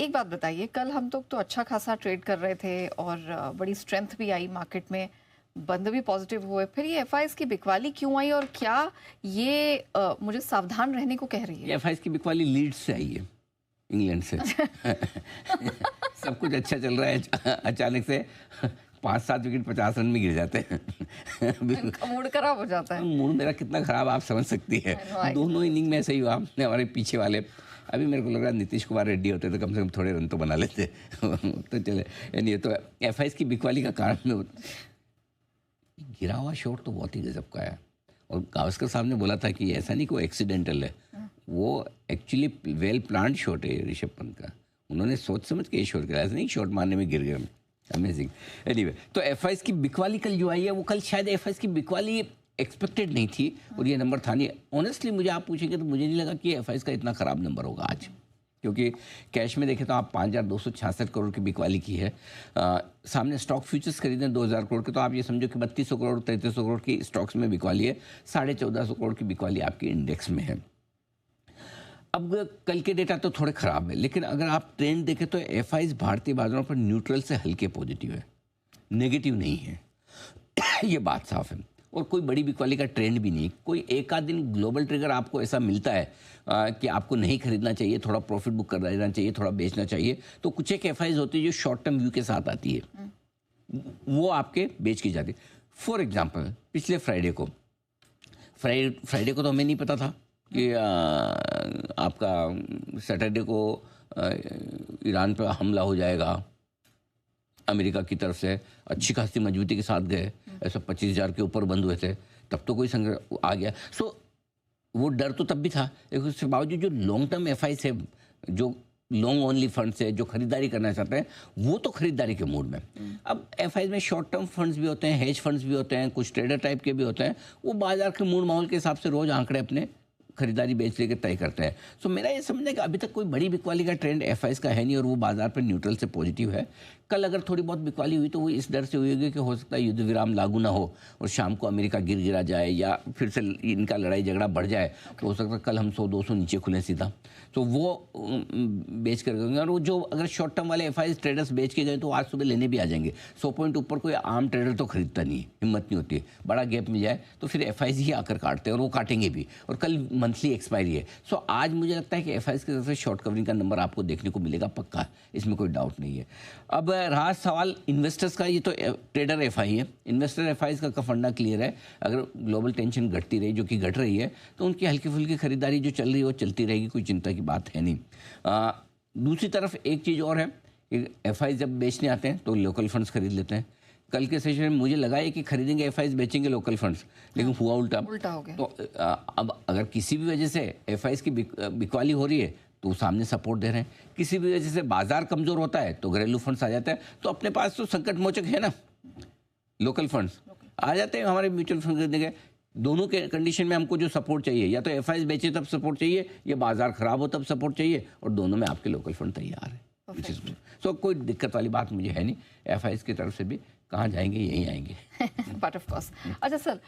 एक बात बताइए, कल हम तो अच्छा खासा ट्रेड कर रहे थे और बड़ी स्ट्रेंथ भी आई मार्केट में, बंद भी पॉजिटिव हुए, फिर ये एफआईएस की बिकवाली क्यों आई और क्या ये मुझे सावधान रहने को कह रही है? ये एफआईएस की बिकवाली लीड्स से आई है, इंग्लैंड से। सब कुछ अच्छा चल रहा है, अचानक से 5-7 विकेट 50 रन में गिर जाते हैं। मूड खराब हो जाता है। मूड मेरा कितना खराब आप समझ सकती है। दोनों इनिंग में ऐसे ही हुआ। हमारे पीछे वाले, अभी मेरे को लग रहा है नीतीश कुमार रेड्डी होते तो कम से कम थोड़े रन तो बना लेते। तो चले, यानी ये तो एफआईएस की बिकवाली का कारण में गिरा हुआ शॉट तो बहुत ही गजब का है। और गावस्कर साहब ने बोला था कि ऐसा नहीं कोई एक्सीडेंटल है, वो एक्चुअली वेल प्लान्ड शॉट है ऋषभ पंत का। उन्होंने सोच समझ के शॉट किया, ऐसा नहीं शॉट मारने में गिर गए। अमेजिंग। एनीवे, तो एफआईएस की बिकवाली कल जो आई है, वो कल शायद एफआईएस की बिकवाली एक्सपेक्टेड नहीं थी और ये नंबर था नहीं। ऑनेस्टली मुझे आप पूछेंगे तो मुझे नहीं लगा कि एफआईएस का इतना ख़राब नंबर होगा आज, क्योंकि कैश में देखें तो आप 5,266 करोड़ की बिकवाली की है। सामने स्टॉक फ्यूचर्स खरीदे 2,000 करोड़ के, तो आप ये समझो कि 3,200 करोड़ 3,300 करोड़ की स्टॉक्स में बिकवाली है, 1450 करोड़ की बिकवाली आपकी इंडेक्स में है। अब कल के डेटा तो थोड़े ख़राब है, लेकिन अगर आप ट्रेंड देखें तो एफआईएस भारतीय बाजारों पर न्यूट्रल से हल्के पॉजिटिव है, नेगेटिव नहीं है। ये बात साफ है और कोई बड़ी बिकवाली का ट्रेंड भी नहीं। कोई एक आध दिन ग्लोबल ट्रिगर आपको ऐसा मिलता है कि आपको नहीं खरीदना चाहिए, थोड़ा प्रॉफिट बुक कर देना चाहिए, थोड़ा बेचना चाहिए, तो कुछ एक एफआईएस होती है जो शॉर्ट टर्म व्यू के साथ आती है, वो आपके बेच की जाती है। फॉर एग्जाम्पल पिछले फ्राइडे को तो हमें नहीं पता था कि आपका सैटरडे को ईरान पर हमला हो जाएगा। अमेरिका की तरफ से अच्छी खासी मजबूती के साथ गए, ऐसा 25,000 के ऊपर बंद हुए थे, तब तो कोई संग्रह आ गया। सो वो डर तो तब भी था, लेकिन उसके बावजूद जो लॉन्ग टर्म एफआईएस है, जो लॉन्ग ओनली फंड्स है, जो खरीदारी करना चाहते हैं, वो तो खरीदारी के मूड में। अब एफआईएस में शॉर्ट टर्म फंड्स भी होते हैं, हेज फंड्स भी होते हैं, कुछ ट्रेडर टाइप के भी होते हैं, वो बाजार के मूड माहौल के हिसाब से रोज आंकड़े अपने खरीदारी बेच लेकर तय करते हैं। सो मेरा ये समझना है कि अभी तक कोई बड़ी बिकवाली का ट्रेंड एफआईएस का है नहीं और वो बाजार पर न्यूट्रल से पॉजिटिव है। कल अगर थोड़ी बहुत बिकवाली हुई तो वो इस डर से हुई होगी कि हो सकता है युद्ध विराम लागू ना हो और शाम को अमेरिका गिरा जाए या फिर से इनका लड़ाई झगड़ा बढ़ जाए, तो हो सकता है कल हम 100-200 नीचे खुले सीधा, तो वो बेच कर गए। और वो जो अगर शॉर्ट टर्म वाले एफआईएस ट्रेडर्स बेच के गए तो आज सुबह लेने भी आ जाएंगे। 100 पॉइंट ऊपर कोई आम ट्रेडर तो खरीदता नहीं है, हिम्मत नहीं होती है। बड़ा गैप मिल जाए तो फिर एफआईएस ही आकर काटते हैं और वो काटेंगे भी, और कल मंथली एक्सपायरी है। सो आज मुझे लगता है कि एफआईएस की तरफ से शॉर्ट कवरिंग का नंबर आपको देखने को मिलेगा पक्का, इसमें कोई डाउट नहीं है। अब रहा सवाल इन्वेस्टर्स का, ये तो ट्रेडर एफआई है, इन्वेस्टर एफआईएस का फंडा क्लियर है। अगर ग्लोबल टेंशन घटती रही, जो कि घट रही है, तो उनकी हल्की फुल्की खरीदारी जो चल रही है वो चलती रहेगी, कोई चिंता की बात है नहीं। दूसरी तरफ एक चीज़ और है कि एफआईएस जब बेचने आते हैं तो लोकल फंड्स खरीद लेते हैं। कल के सेशन में मुझे लगा है कि खरीदेंगे एफआईएस, बेचेंगे लोकल फंड्स, लेकिन हुआ उल्टा हो गया। तो अब अगर किसी भी वजह से एफआईएस की बिकवाली हो रही है तो सामने सपोर्ट दे रहे हैं, किसी भी वजह से बाजार कमजोर होता है तो घरेलू फंड्स आ जाते हैं। तो अपने पास तो संकट मोचक है ना, लोकल फंड्स आ जाते हैं हमारे म्यूचुअल फंड खरीदने के। दोनों के कंडीशन में हमको जो सपोर्ट चाहिए, या तो एफआईएस बेचे तब सपोर्ट चाहिए, या बाजार खराब हो तब सपोर्ट चाहिए, और दोनों में आपके लोकल फंड तैयार है। सो कोई दिक्कत वाली बात मुझे है नहीं। एफआईएस की तरफ से भी कहाँ जाएंगे, यहीं आएंगे। But of course. अच्छा सर,